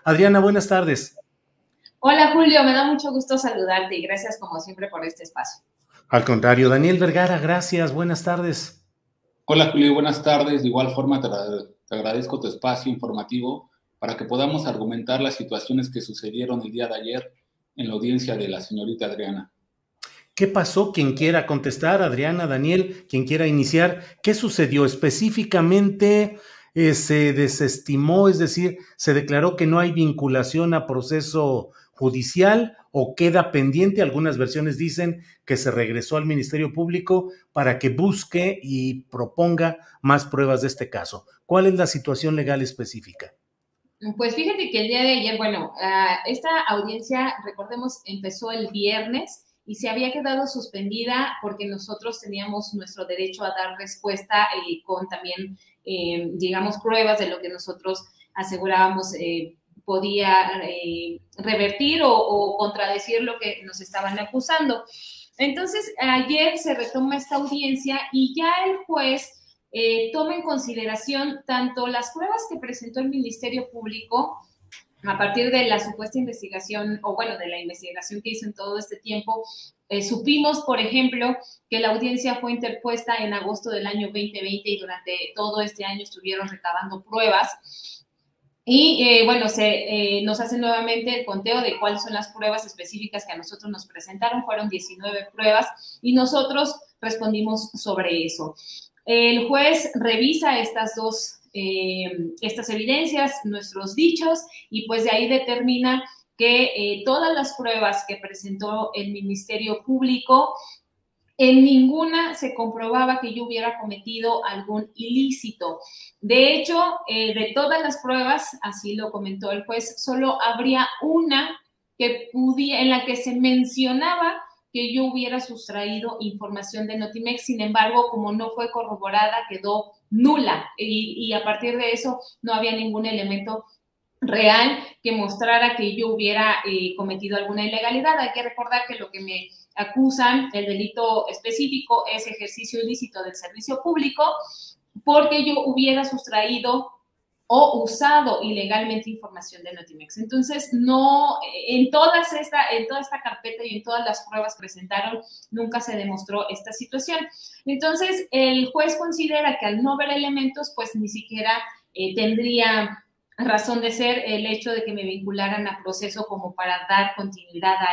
Adriana, buenas tardes. Hola Julio, me da mucho gusto saludarte y gracias como siempre por este espacio. Al contrario, Daniel Vergara, gracias, buenas tardes. Hola Julio, buenas tardes. De igual forma te agradezco tu espacio informativo para que podamos argumentar las situaciones que sucedieron el día de ayer en la audiencia de la señorita Adriana. ¿Qué pasó? Quien quiera contestar, Adriana, Daniel, quien quiera iniciar, ¿qué sucedió específicamente? ¿Se desestimó, es decir, se declaró que no hay vinculación a proceso judicial o queda pendiente? Algunas versiones dicen que se regresó al Ministerio Público para que busque y proponga más pruebas de este caso. ¿Cuál es la situación legal específica? Pues fíjate que el día de ayer, esta audiencia, recordemos, empezó el viernes y se había quedado suspendida porque nosotros teníamos nuestro derecho a dar respuesta con también, digamos, pruebas de lo que nosotros asegurábamos podía revertir o contradecir lo que nos estaban acusando. Entonces, ayer se retoma esta audiencia y ya el juez toma en consideración tanto las pruebas que presentó el Ministerio Público a partir de la supuesta investigación, o bueno, de la investigación que hizo en todo este tiempo. Supimos, por ejemplo, que la audiencia fue interpuesta en agosto del año 2020 y durante todo este año estuvieron recabando pruebas. Y nos hace nuevamente el conteo de cuáles son las pruebas específicas que a nosotros nos presentaron. Fueron 19 pruebas y nosotros respondimos sobre eso. El juez revisa estas evidencias, nuestros dichos, y pues de ahí determina que todas las pruebas que presentó el Ministerio Público, en ninguna se comprobaba que yo hubiera cometido algún ilícito. De hecho, de todas las pruebas, así lo comentó el juez, solo habría una en la que se mencionaba que yo hubiera sustraído información de Notimex. Sin embargo, como no fue corroborada, quedó nula y a partir de eso no había ningún elemento real que mostrara que yo hubiera cometido alguna ilegalidad. Hay que recordar que lo que me acusan, el delito específico, es ejercicio ilícito del servicio público porque yo hubiera sustraído o usado ilegalmente información de Notimex. Entonces, no, en toda esta carpeta y en todas las pruebas que presentaron, nunca se demostró esta situación. Entonces, el juez considera que al no haber elementos, pues ni siquiera tendría razón de ser el hecho de que me vincularan a proceso como para dar continuidad a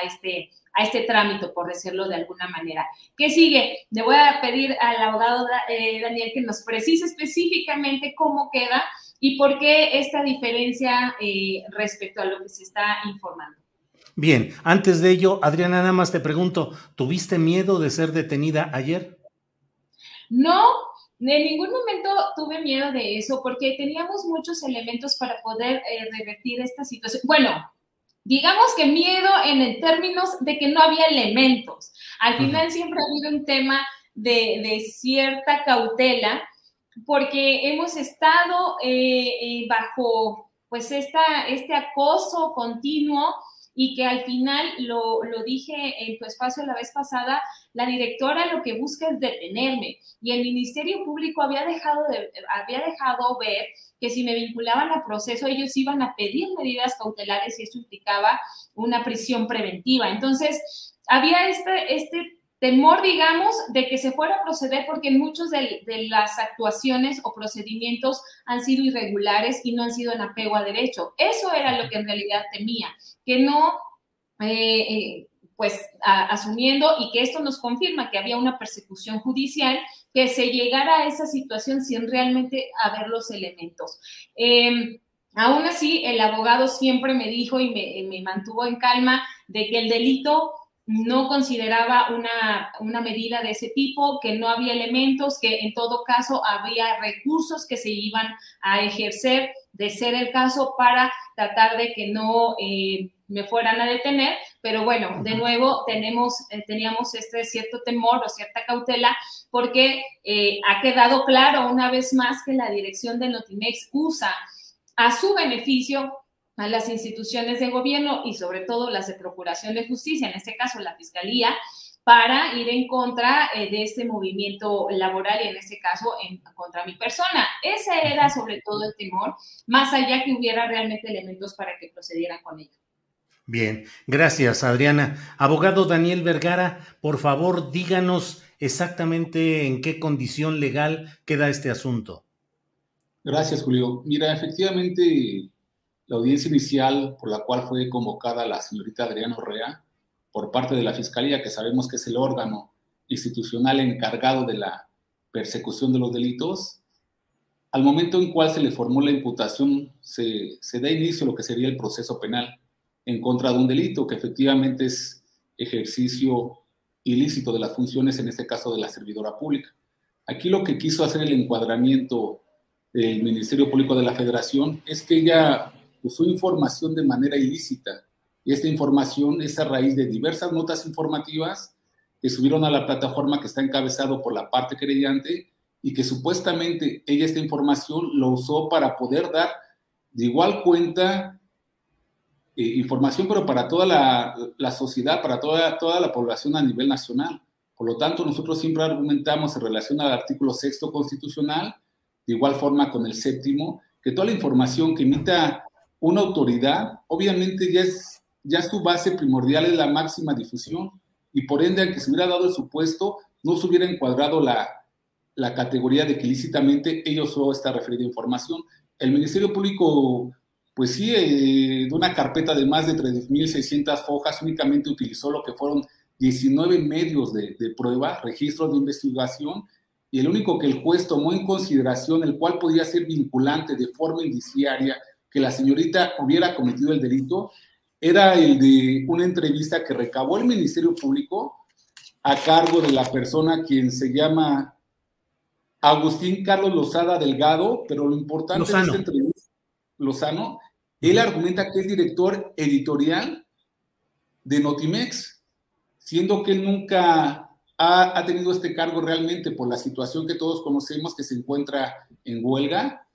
este trámite, por decirlo de alguna manera. ¿Qué sigue? Le voy a pedir al abogado Daniel que nos precise específicamente cómo queda y por qué esta diferencia respecto a lo que se está informando. Bien, antes de ello, Adriana, nada más te pregunto, ¿tuviste miedo de ser detenida ayer? No, en ningún momento tuve miedo de eso porque teníamos muchos elementos para poder revertir esta situación. Bueno, digamos que miedo en términos de que no había elementos. Al final siempre ha habido un tema de cierta cautela porque hemos estado bajo pues este acoso continuo y que al final, lo dije en tu espacio la vez pasada, la directora lo que busca es detenerme y el Ministerio Público había dejado ver que si me vinculaban a proceso ellos iban a pedir medidas cautelares y eso implicaba una prisión preventiva. Entonces, había este temor, digamos, de que se fuera a proceder porque muchos de las actuaciones o procedimientos han sido irregulares y no han sido en apego a derecho. Eso era lo que en realidad temía, que no, asumiendo y que esto nos confirma que había una persecución judicial, que se llegara a esa situación sin realmente haber los elementos. Aún así, el abogado siempre me dijo y me mantuvo en calma de que el delito no consideraba una medida de ese tipo, que no había elementos, que en todo caso había recursos que se iban a ejercer, de ser el caso, para tratar de que no me fueran a detener, pero bueno, de nuevo teníamos este cierto temor o cierta cautela, porque ha quedado claro una vez más que la dirección de Notimex usa a su beneficio a las instituciones de gobierno y sobre todo las de Procuración de Justicia, en este caso la Fiscalía, para ir en contra de este movimiento laboral y en este caso contra mi persona. Ese era sobre todo el temor, más allá que hubiera realmente elementos para que procedieran con ello. Bien, gracias, Adriana. Abogado Daniel Vergara, por favor, díganos exactamente en qué condición legal queda este asunto. Gracias, Julio. Mira, efectivamente, la audiencia inicial por la cual fue convocada la señorita Adriana Urrea por parte de la Fiscalía, que sabemos que es el órgano institucional encargado de la persecución de los delitos, al momento en cual se le formó la imputación, se da inicio a lo que sería el proceso penal en contra de un delito, que efectivamente es ejercicio ilícito de las funciones, en este caso de la servidora pública. Aquí lo que quiso hacer el encuadramiento del Ministerio Público de la Federación es que ella usó información de manera ilícita, y esta información es a raíz de diversas notas informativas que subieron a la plataforma que está encabezado por la parte querellante y que supuestamente ella esta información lo usó para poder dar de igual cuenta información, pero para toda la sociedad, para toda la población a nivel nacional. Por lo tanto, nosotros siempre argumentamos en relación al artículo 6º constitucional, de igual forma con el 7º, que toda la información que emita una autoridad, obviamente ya su base primordial es la máxima difusión, y por ende, aunque se hubiera dado el supuesto, no se hubiera encuadrado la categoría de que ilícitamente ellos usó esta referida información. El Ministerio Público, pues sí, de una carpeta de más de 3.600 hojas, únicamente utilizó lo que fueron 19 medios de prueba, registros de investigación, y el único que el juez tomó en consideración, el cual podía ser vinculante de forma indiciaria que la señorita hubiera cometido el delito, era el de una entrevista que recabó el Ministerio Público a cargo de la persona quien se llama Agustín Carlos Lozada Delgado, pero lo importante de esta entrevista, Lozano, él argumenta que es director editorial de Notimex, siendo que él nunca ha tenido este cargo realmente por la situación que todos conocemos, que se encuentra en huelga,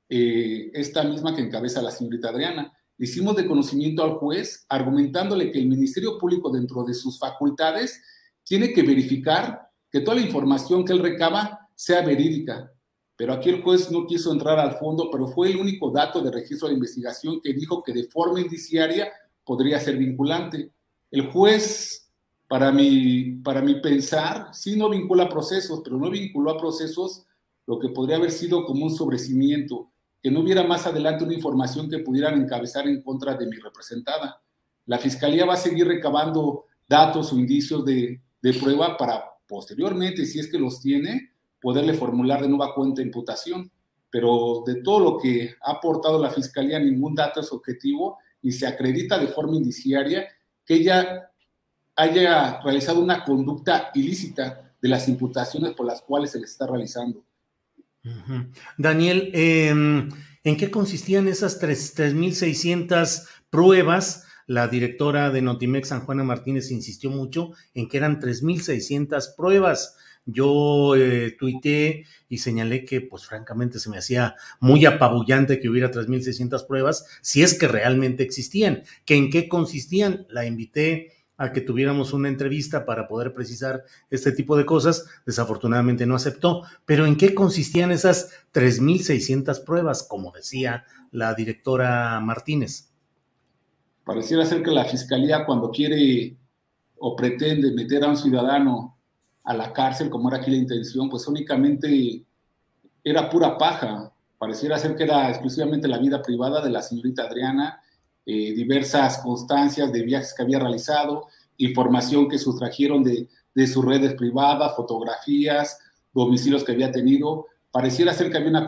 esta misma que encabeza la señorita Adriana. Hicimos de conocimiento al juez, argumentándole que el Ministerio Público, dentro de sus facultades, tiene que verificar que toda la información que él recaba sea verídica. Pero aquí el juez no quiso entrar al fondo, pero fue el único dato de registro de investigación que dijo que de forma indiciaria podría ser vinculante. El juez, para mi pensar, sí no vincula procesos, pero no vinculó a procesos lo que podría haber sido como un sobrecimiento, que no hubiera más adelante una información que pudieran encabezar en contra de mi representada. La Fiscalía va a seguir recabando datos o indicios de prueba para posteriormente, si es que los tiene, poderle formular de nueva cuenta imputación. Pero de todo lo que ha aportado la Fiscalía, ningún dato es objetivo y se acredita de forma indiciaria que ella haya realizado una conducta ilícita de las imputaciones por las cuales se le está realizando. Daniel, ¿en qué consistían esas 3.600 pruebas? La directora de Notimex, San Juana Martínez, insistió mucho en que eran 3.600 pruebas. Yo tuiteé y señalé que, pues francamente, se me hacía muy apabullante que hubiera 3.600 pruebas, si es que realmente existían. ¿Que en qué consistían? La invité a que tuviéramos una entrevista para poder precisar este tipo de cosas. Desafortunadamente no aceptó. Pero ¿en qué consistían esas 3.600 pruebas, como decía la directora Martínez? Pareciera ser que la Fiscalía, cuando quiere o pretende meter a un ciudadano a la cárcel, como era aquí la intención, pues únicamente era pura paja. Pareciera ser que era exclusivamente la vida privada de la señorita Adriana, diversas constancias de viajes que había realizado, información que sustrajeron de sus redes privadas, fotografías, domicilios que había tenido. Pareciera ser que había una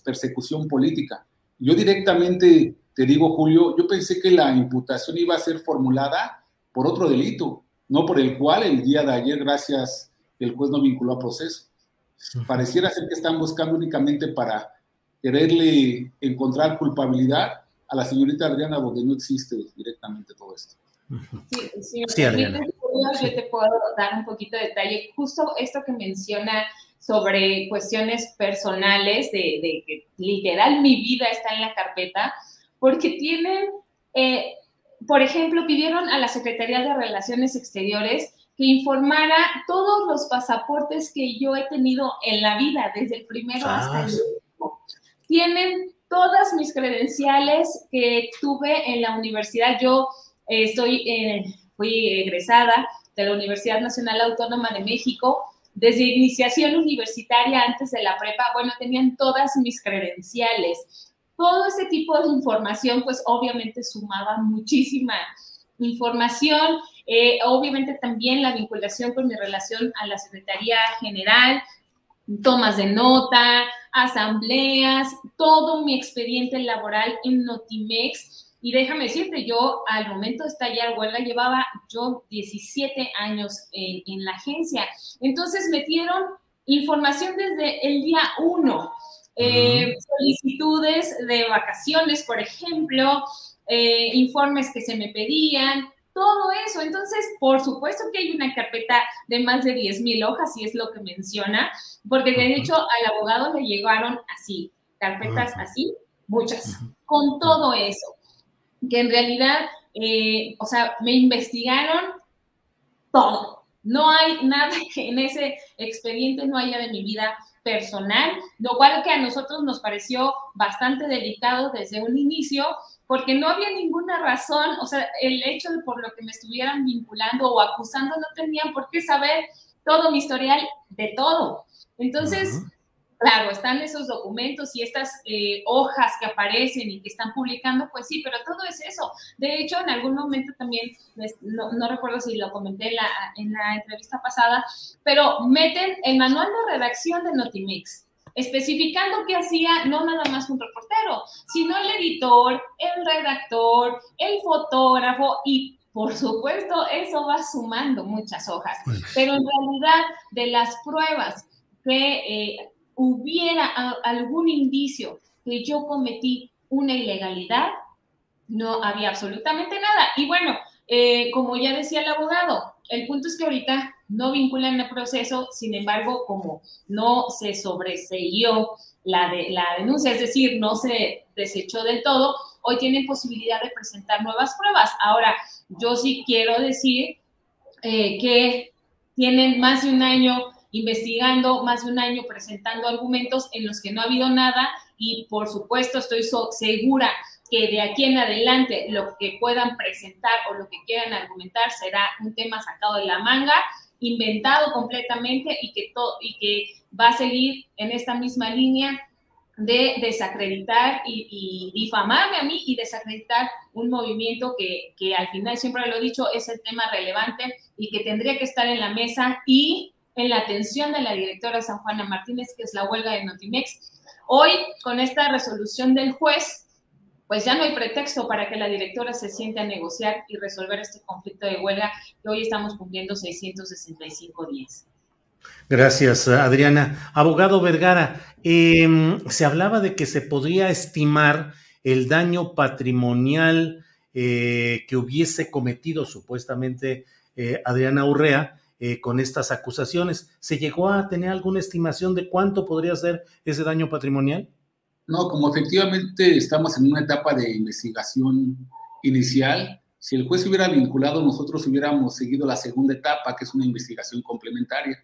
persecución política. Yo directamente, te digo, Julio, yo pensé que la imputación iba a ser formulada por otro delito, no por el cual el día de ayer, gracias, el juez no vinculó a proceso. Pareciera ser que están buscando únicamente para quererle encontrar culpabilidad a la señorita Adriana, donde no existe directamente todo esto. Sí, Adriana. Yo te puedo dar un poquito de detalle. Justo esto que menciona sobre cuestiones personales, de que literal mi vida está en la carpeta, porque tienen, por ejemplo, pidieron a la Secretaría de Relaciones Exteriores que informara todos los pasaportes que yo he tenido en la vida, desde el primero hasta el último. Tienen todas mis credenciales que tuve en la universidad. Yo fui egresada de la Universidad Nacional Autónoma de México. Desde iniciación universitaria, antes de la prepa, bueno, tenían todas mis credenciales. Todo ese tipo de información, pues obviamente sumaba muchísima información. Obviamente también la vinculación con mi relación a la Secretaría General, tomas de nota, asambleas, todo mi expediente laboral en Notimex. Y déjame decirte, yo al momento de estallar huelga llevaba yo 17 años en la agencia. Entonces metieron información desde el día 1. Solicitudes de vacaciones, por ejemplo, informes que se me pedían, todo eso. Entonces, por supuesto que hay una carpeta de más de 10,000 hojas, y es lo que menciona, porque de hecho al abogado le llegaron así, carpetas así, muchas, con todo eso, que en realidad, o sea, me investigaron todo. No hay nada que en ese expediente no haya de mi vida personal, lo cual que a nosotros nos pareció bastante delicado desde un inicio, porque no había ninguna razón, o sea, el hecho de por lo que me estuvieran vinculando o acusando, no tenían por qué saber todo mi historial de todo. Entonces, claro, están esos documentos y estas hojas que aparecen y que están publicando, pues sí, pero todo es eso. De hecho, en algún momento también, no recuerdo si lo comenté en la entrevista pasada, pero meten el manual de redacción de Notimex, especificando qué hacía no nada más un reportero, sino el editor, el redactor, el fotógrafo, y por supuesto eso va sumando muchas hojas. Pero en realidad, de las pruebas que hubiera algún indicio que yo cometí una ilegalidad, no había absolutamente nada. Y bueno, como ya decía el abogado, el punto es que ahorita no vinculan el proceso. Sin embargo, como no se sobreseyó la denuncia, es decir, no se desechó del todo, hoy tienen posibilidad de presentar nuevas pruebas. Ahora, yo sí quiero decir que tienen más de un año investigando, más de un año presentando argumentos en los que no ha habido nada, y por supuesto estoy segura que de aquí en adelante lo que puedan presentar o lo que quieran argumentar será un tema sacado de la manga, inventado completamente, y que va a seguir en esta misma línea de desacreditar y difamarme a mí y desacreditar un movimiento que al final, siempre lo he dicho, es el tema relevante y que tendría que estar en la mesa y en la atención de la directora San Juana Martínez, que es la huelga de Notimex. Hoy, con esta resolución del juez, pues ya no hay pretexto para que la directora se siente a negociar y resolver este conflicto de huelga, que hoy estamos cumpliendo 665 días. Gracias, Adriana. Abogado Vergara, se hablaba de que se podría estimar el daño patrimonial que hubiese cometido supuestamente Adriana Urrea con estas acusaciones. ¿Se llegó a tener alguna estimación de cuánto podría ser ese daño patrimonial? No, como efectivamente estamos en una etapa de investigación inicial, si el juez hubiera vinculado, nosotros hubiéramos seguido la segunda etapa, que es una investigación complementaria.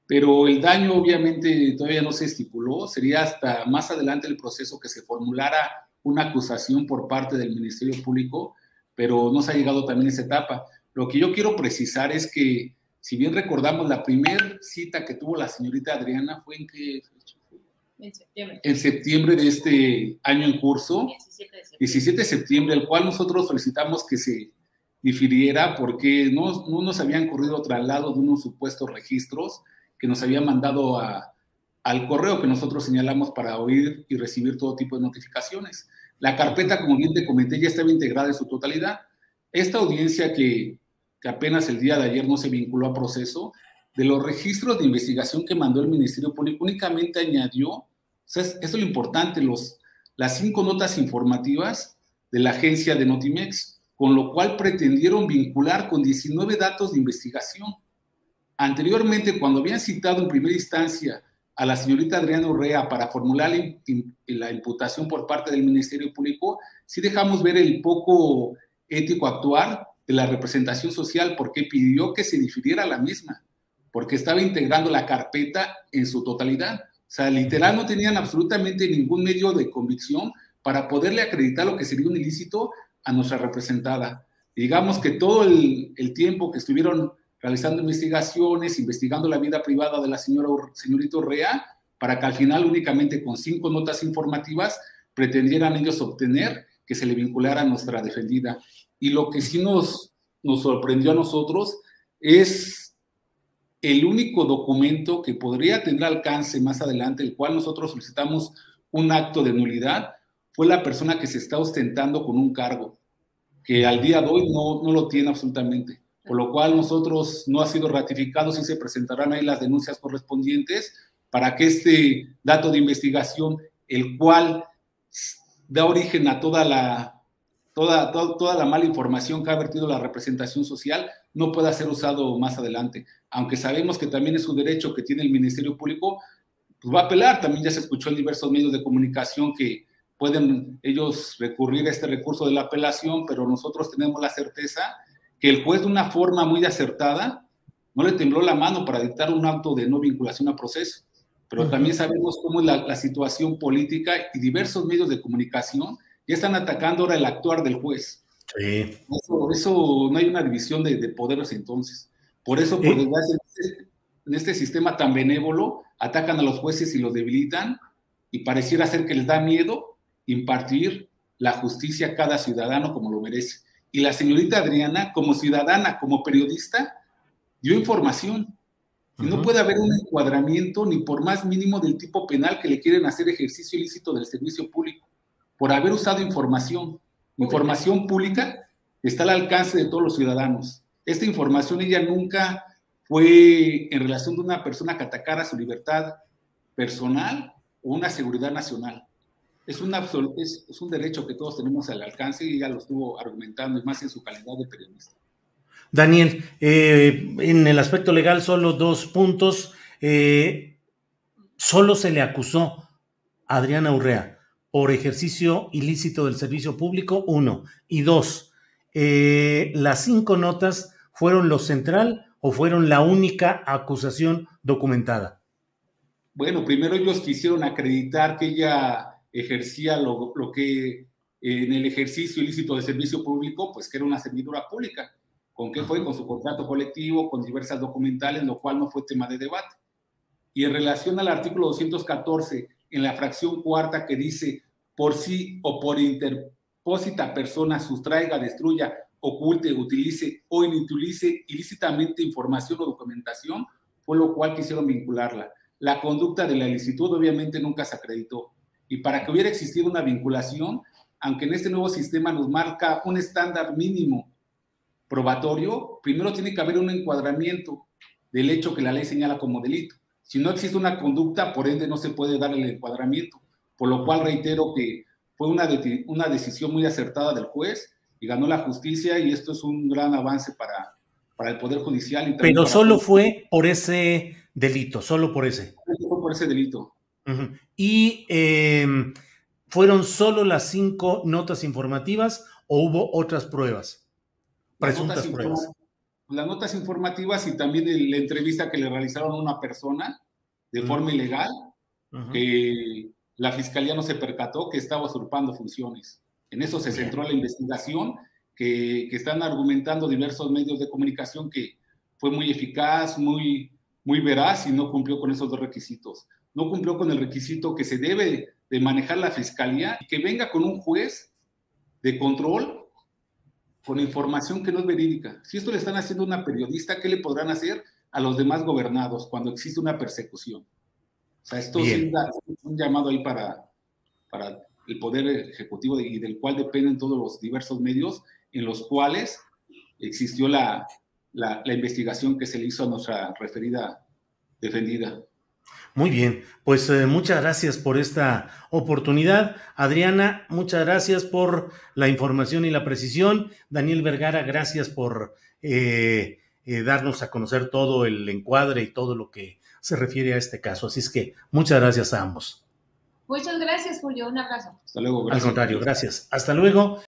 Pero el daño obviamente todavía no se estipuló, sería hasta más adelante el proceso que se formulara una acusación por parte del Ministerio Público, pero no se ha llegado también a esa etapa. Lo que yo quiero precisar es que, si bien recordamos, la primera cita que tuvo la señorita Adriana fue en septiembre de este año en curso, 17 de septiembre, el cual nosotros solicitamos que se difiriera porque no nos habían corrido traslado de unos supuestos registros que nos habían mandado al correo que nosotros señalamos para oír y recibir todo tipo de notificaciones. La carpeta, como bien te comenté, ya estaba integrada en su totalidad. Esta audiencia que apenas el día de ayer no se vinculó a proceso, de los registros de investigación que mandó el Ministerio Público, únicamente añadió, o sea, eso es lo importante, las 5 notas informativas de la agencia de Notimex, con lo cual pretendieron vincular con 19 datos de investigación. Anteriormente, cuando habían citado en primera instancia a la señorita Adriana Urrea para formular la imputación por parte del Ministerio Público, sí dejamos ver el poco ético actuar, de la representación social porque pidió que se difiriera la misma, porque estaba integrando la carpeta en su totalidad. O sea, literal no tenían absolutamente ningún medio de convicción para poderle acreditar lo que sería un ilícito a nuestra representada. Digamos que todo el tiempo que estuvieron realizando investigaciones, investigando la vida privada de la señorita Urrea, para que al final únicamente con 5 notas informativas pretendieran ellos obtener que se le vinculara a nuestra defendida. Y lo que sí nos sorprendió a nosotros es el único documento que podría tener alcance más adelante, el cual nosotros solicitamos un acto de nulidad, fue la persona que se está ostentando con un cargo, que al día de hoy no lo tiene absolutamente, por lo cual nosotros no ha sido ratificado, si se presentarán ahí las denuncias correspondientes para que este dato de investigación, el cual da origen a toda la mala información que ha vertido la representación social, no pueda ser usado más adelante. Aunque sabemos que también es un derecho que tiene el Ministerio Público, pues va a apelar. También ya se escuchó en diversos medios de comunicación que pueden ellos recurrir a este recurso de la apelación, pero nosotros tenemos la certeza que el juez, de una forma muy acertada, no le tembló la mano para dictar un acto de no vinculación a proceso. Pero también sabemos cómo es la situación política, y diversos medios de comunicación ya están atacando ahora el actuar del juez. Sí. Eso no hay una división de poderes entonces. Por eso, por desgracia, en este sistema tan benévolo, atacan a los jueces y los debilitan, y pareciera ser que les da miedo impartir la justicia a cada ciudadano como lo merece. Y la señorita Adriana, como ciudadana, como periodista, dio información. Y no puede haber un encuadramiento, ni por más mínimo, del tipo penal que le quieren hacer ejercicio ilícito del servicio público, por haber usado información pública que está al alcance de todos los ciudadanos. Esta información, ella nunca fue en relación de una persona que atacara su libertad personal o una seguridad nacional. Es un derecho que todos tenemos al alcance, y ella lo estuvo argumentando, y más en su calidad de periodista. Daniel, en el aspecto legal, solo 2 puntos. Solo se le acusó a Adriana Urrea por ejercicio ilícito del servicio público, 1. Y 2, ¿las 5 notas fueron lo central o fueron la única acusación documentada? Bueno, primero ellos quisieron acreditar que ella ejercía lo que en el ejercicio ilícito de servicio público, pues que era una servidora pública. ¿Con qué fue? Con su contrato colectivo, con diversas documentales, lo cual no fue tema de debate. Y en relación al artículo 214, en la fracción 4, que dice, por sí o por interpósita persona sustraiga, destruya, oculte, utilice o inutilice ilícitamente información o documentación, fue lo cual quisieron vincularla. La conducta de la ilicitud obviamente nunca se acreditó. Y para que hubiera existido una vinculación, aunque en este nuevo sistema nos marca un estándar mínimo probatorio, primero tiene que haber un encuadramiento del hecho que la ley señala como delito. Si no existe una conducta, por ende no se puede dar el encuadramiento, por lo cual reitero que fue una decisión muy acertada del juez y ganó la justicia, y esto es un gran avance para el Poder Judicial. Pero solo fue por ese delito, solo por ese. Fue por ese delito. ¿Y fueron solo las 5 notas informativas o hubo otras pruebas? Presuntas pruebas. Las notas informativas y también la entrevista que le realizaron a una persona de forma ilegal, que la fiscalía no se percató que estaba usurpando funciones. En eso se centró la investigación, que están argumentando diversos medios de comunicación que fue muy eficaz, muy veraz, y no cumplió con esos 2 requisitos. No cumplió con el requisito que se debe de manejar la fiscalía, y que venga con un juez de control con información que no es verídica. Si esto le están haciendo a una periodista, ¿qué le podrán hacer a los demás gobernados cuando existe una persecución? O sea, esto es un llamado ahí para el Poder Ejecutivo, y del cual dependen todos los diversos medios en los cuales existió la investigación que se le hizo a nuestra referida defendida. Muy bien, pues muchas gracias por esta oportunidad. Adriana, muchas gracias por la información y la precisión. Daniel Vergara, gracias por darnos a conocer todo el encuadre y todo lo que se refiere a este caso. Así es que muchas gracias a ambos. Muchas gracias, Julio. Un abrazo. Hasta luego. Gracias. Al contrario, gracias. Hasta luego.